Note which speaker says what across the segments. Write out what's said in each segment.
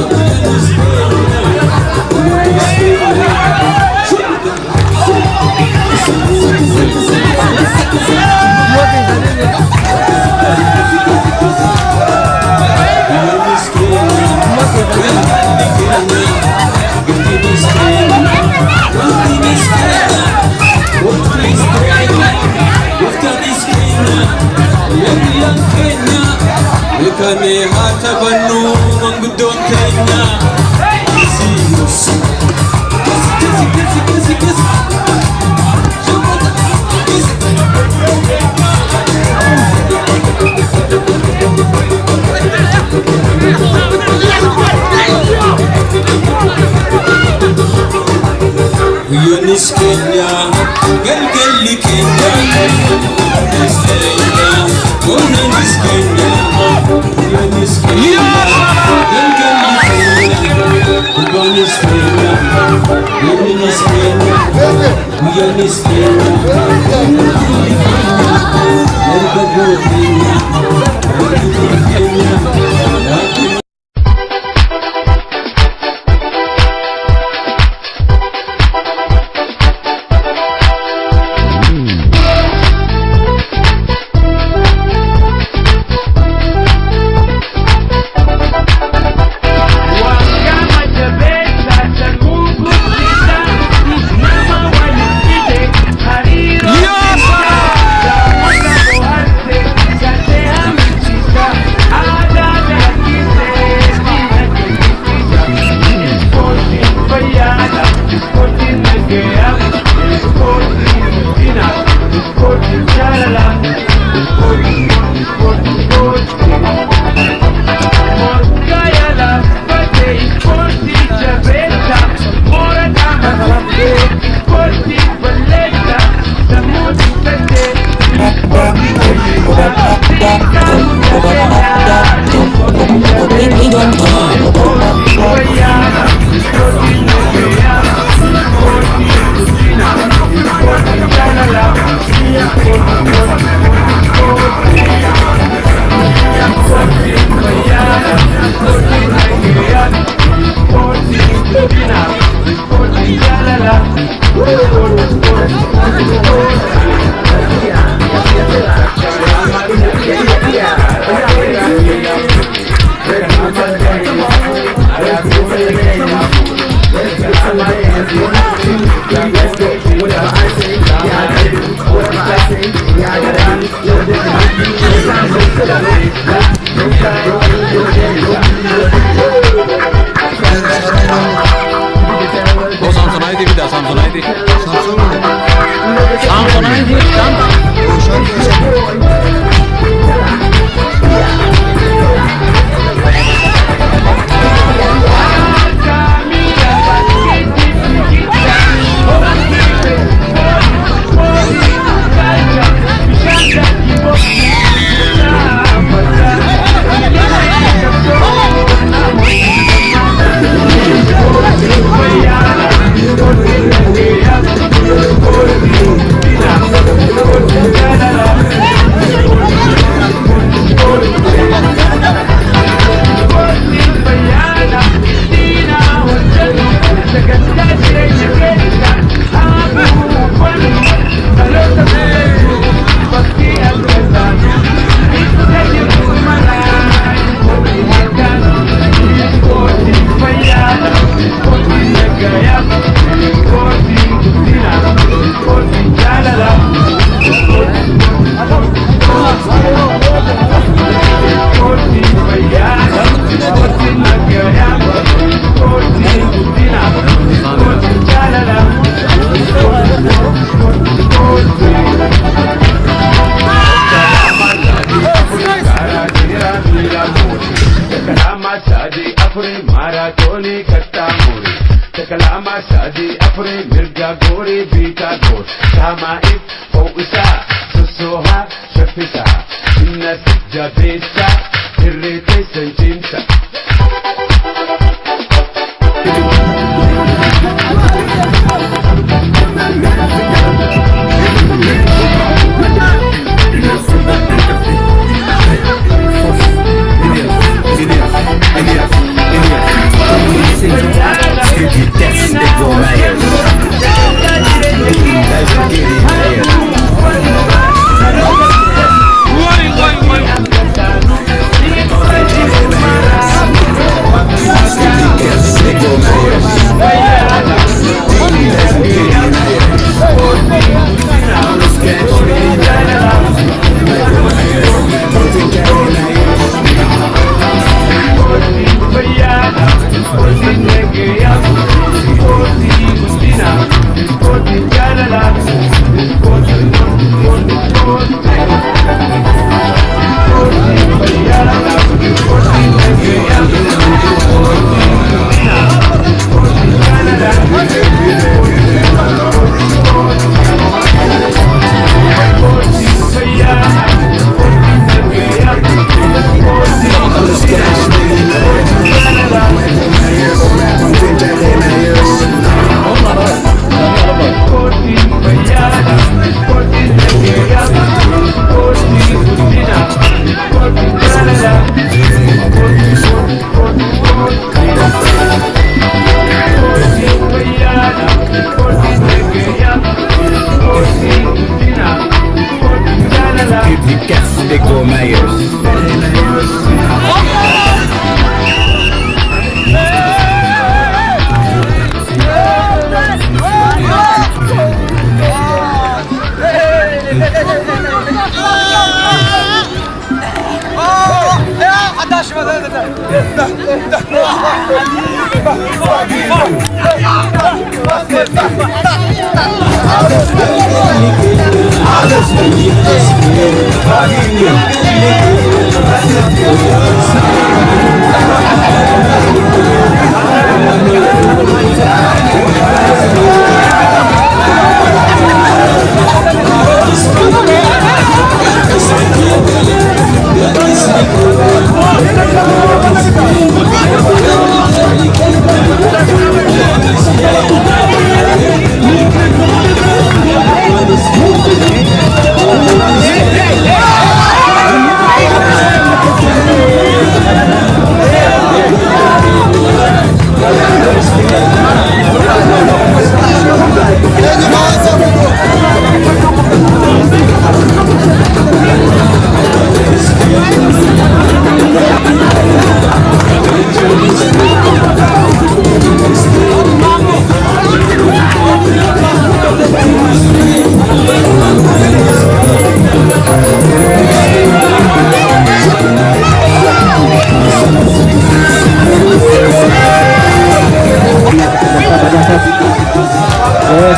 Speaker 1: What Mee haa taphannuu manguddoon keenya. Guyyoonnis keenya galgalli keenya guyyoonnis keenya guyyoonnis keenya guyyoonnis keenya galgalli keenya guyyoonnis keenya guyyoonnis keenya guyyoonnis keenya dargaggoo keenya dargaggoo keenya.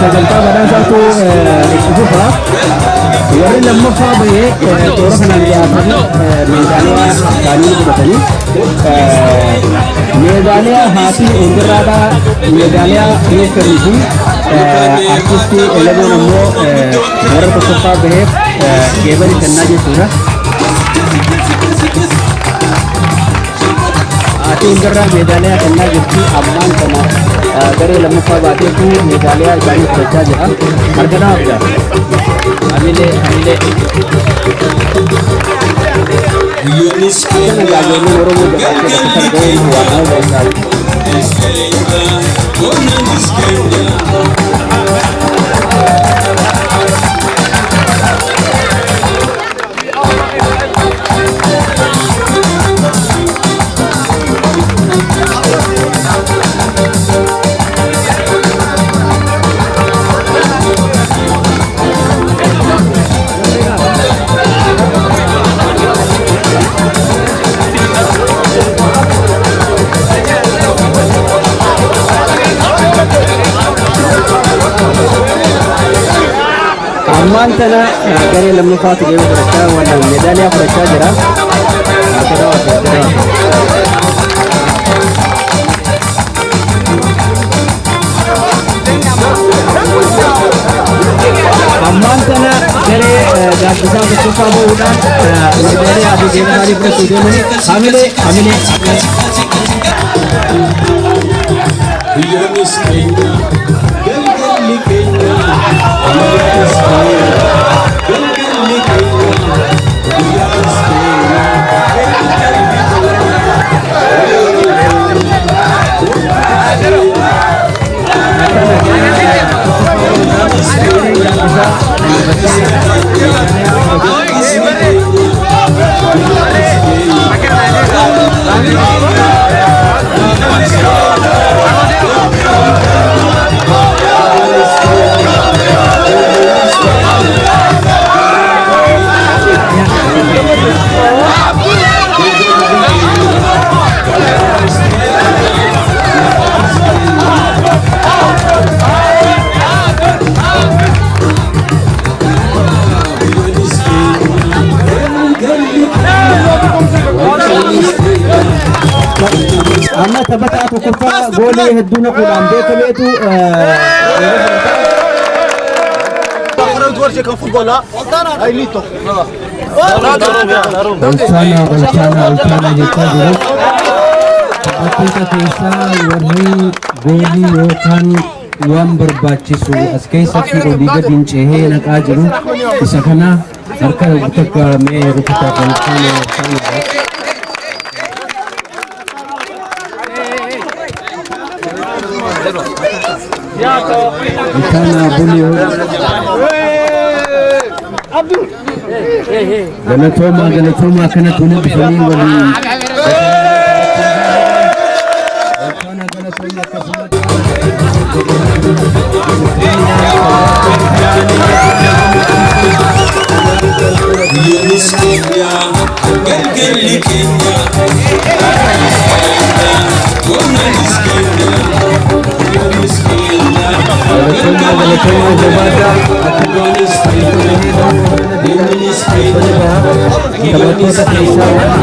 Speaker 2: sagantaa badhaasaatu itti fufa. Warri lammaffaa bahee toora kanaan dhiyaatanii meedaaliyaa isaanii fudhatanii meedaaliyaa Haati Ingirraadhaa, meedaaliyaa Meekkarii fi artistii Elemoon ammoo warra tokkoffaa baheef geebanii kennaa jechuudha. Haati Ingirraa meedaaliyaa kennaa jirti. Ammaan kana garee lammaffaa baateetu meedaaliyaa isaanii fudhachaa jira. Arganaa abdaa. Hamilee. Kana gaazexaan Oromoo gabaatee bakka ga'ee waan ta'eef. Ammaan tana garee lammaffaatu deemu fudhachaa waan meedaaliyaa fudhachaa jira. Ammaan tana garee gaaddisaa tokkoffaa bahuudhaan meedaaliyaa adii deemu isaanii fudhachuu deemanii hamilee. Amma taphataa tokkoffaa goolii hedduu naquudhaan beekameetu olchaana jechaa jiru. Taphattoota keessaa warri goolii yookaan waan barbaachisu as keessatti olii gadi ceehee naqaa jiru. Isa kana harka tokko mee rukutaa olchaana. Ikan beliau Galatoma kena tulis begini wali.
Speaker 1: Kenya
Speaker 2: taphattoota keessaa waan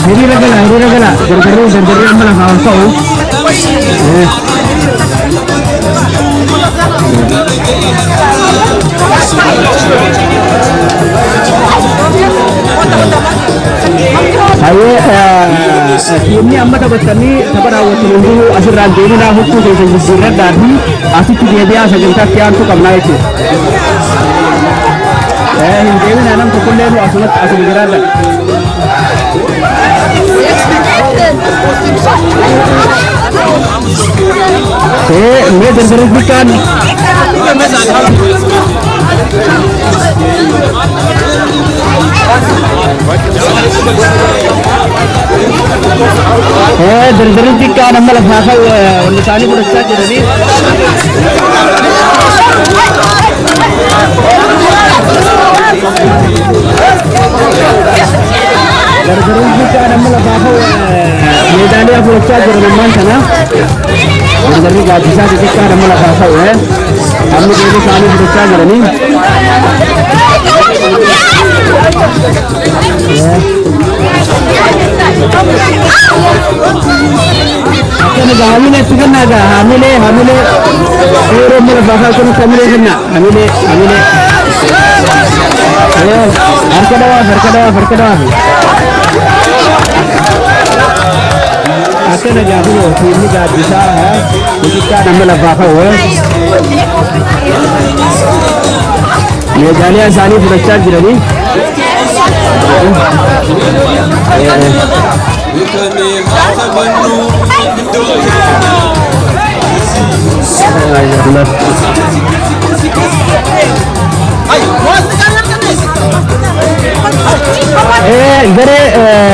Speaker 2: hiriira gala gargarri amma lafa ta'u ini amma taphatanii tapha raawwatan hunduu asirraan deeminaa huccuu keessa jijjiirradhaa fi asitti deebi'aa sagantaatti aantu qabnaa jechuudha. Hin deeminaa nam tokkollee nu asumatti asin jiraadha. Ini dari bukan. Dari bukan nama bahasa lisani berusaha jadi. Dari bukan nama bahasa medali aku berusaha jadi mana? Dari gak bisa ditikar nama bahasa ya. Kami jadi saling berusaha jadi. Hamile chicken naga hamile ero mere bahasa kono kamile kena hamile ayo harkadawa akan aja dulu ini gak bisa ya kita namanya bahasa ya medali asali berusaha jadi Gare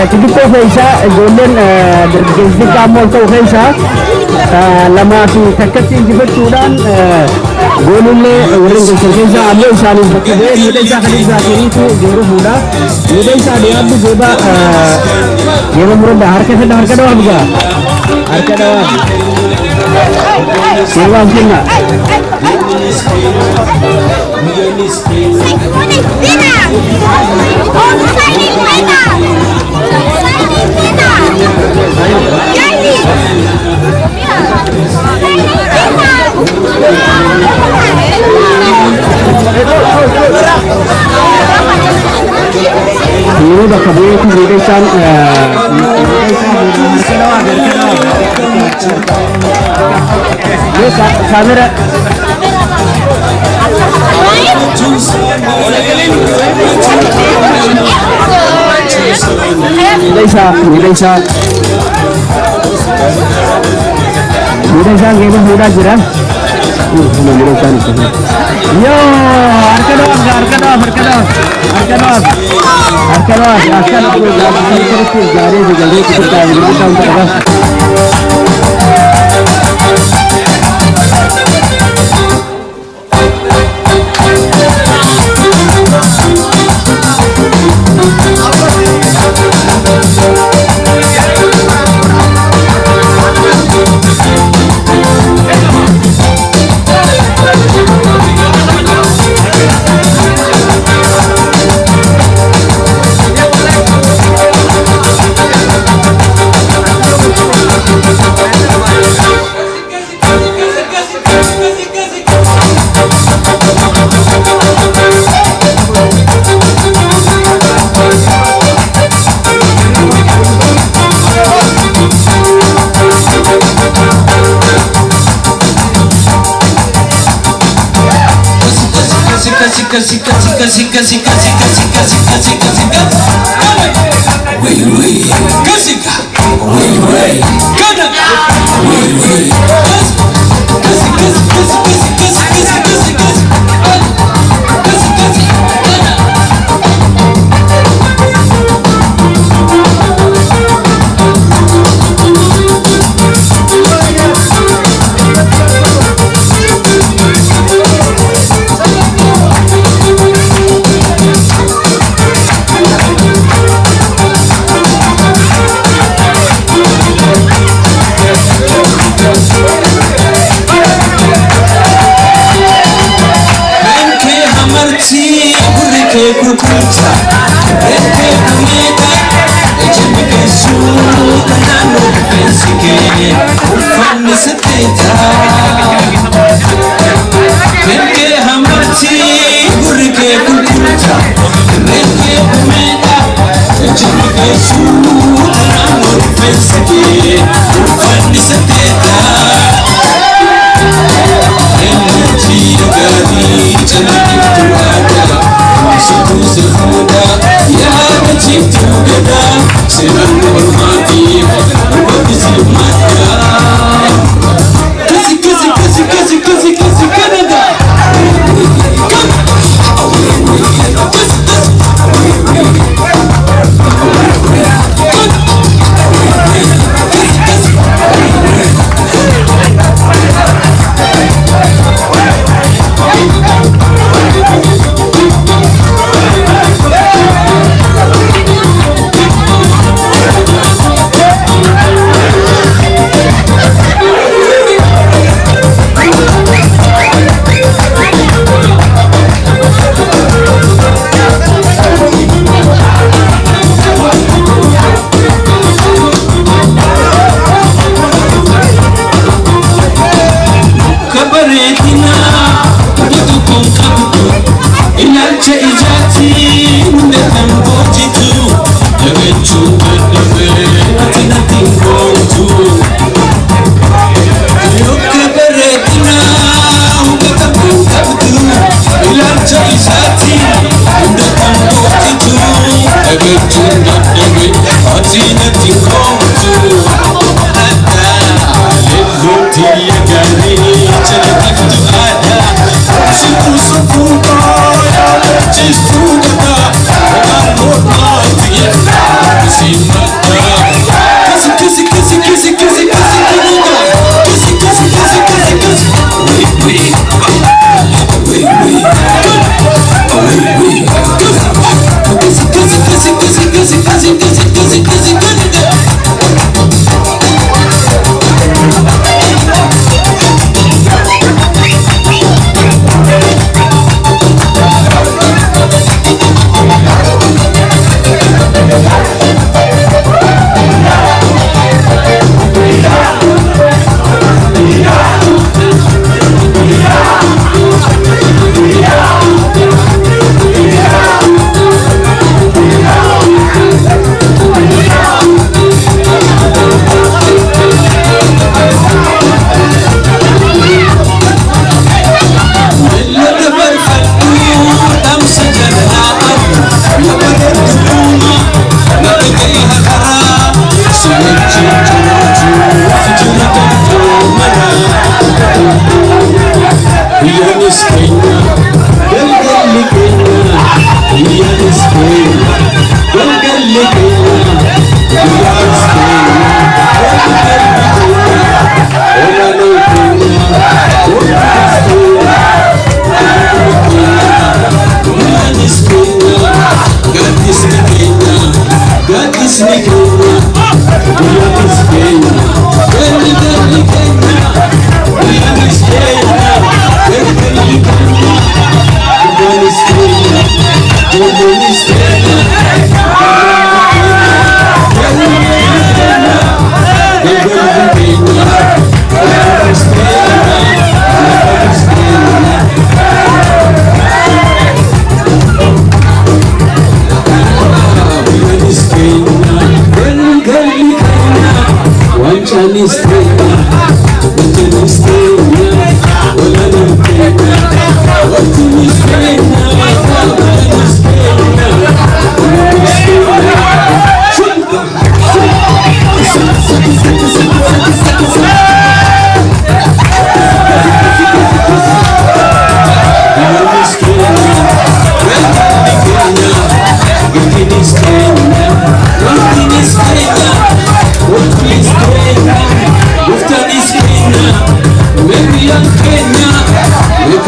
Speaker 2: tiga pesa golden dari kamu tahu pesa lama tu kakak tiga sudan golden le orang pesa ambil saling bekerja mudah sekali sahaja itu jauh mudah mudah sahaja tu coba yang murah harga doang juga harga doang sewa sini ini dah kabur itu redesan kamera Indonesia game mudah jiran. Yo, harga doang.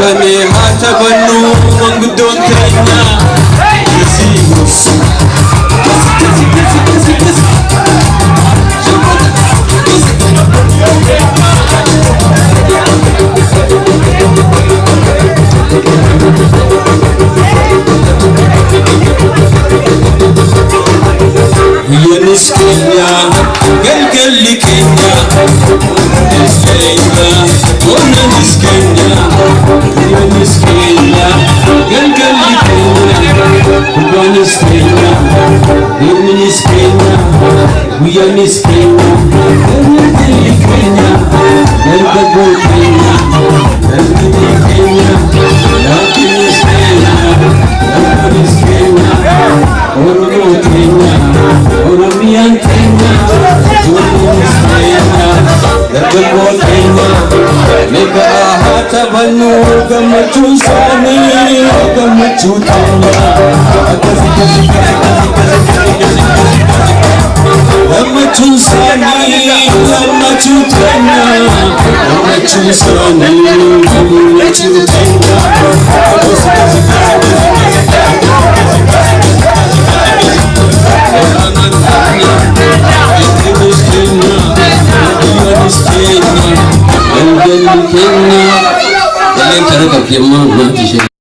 Speaker 1: Kame hata banu mangudon tanya Kasimus Yanis Kenya, Gelli Kenya, Kenya, Yanis Kenya, Yanis Kenya, Gelli Kenya, Yanis Kenya, Yanis Kenya, Yanis Kenya, Gelli Kenya, Gelli Kenya, Gelli Kenya, Yanis Kenya, Yanis Kenya, Oromo Kenya. Oromian Kenya, Yanis Kenya, Dargago Kenya, Mega Hata Banu, Gamachun Sani, Gamachun Kenya, Gamachun Sani, Gamachun Kenya, Gamachun Sani, Gamachun Kenya. Kenya, Kenya, Kenya,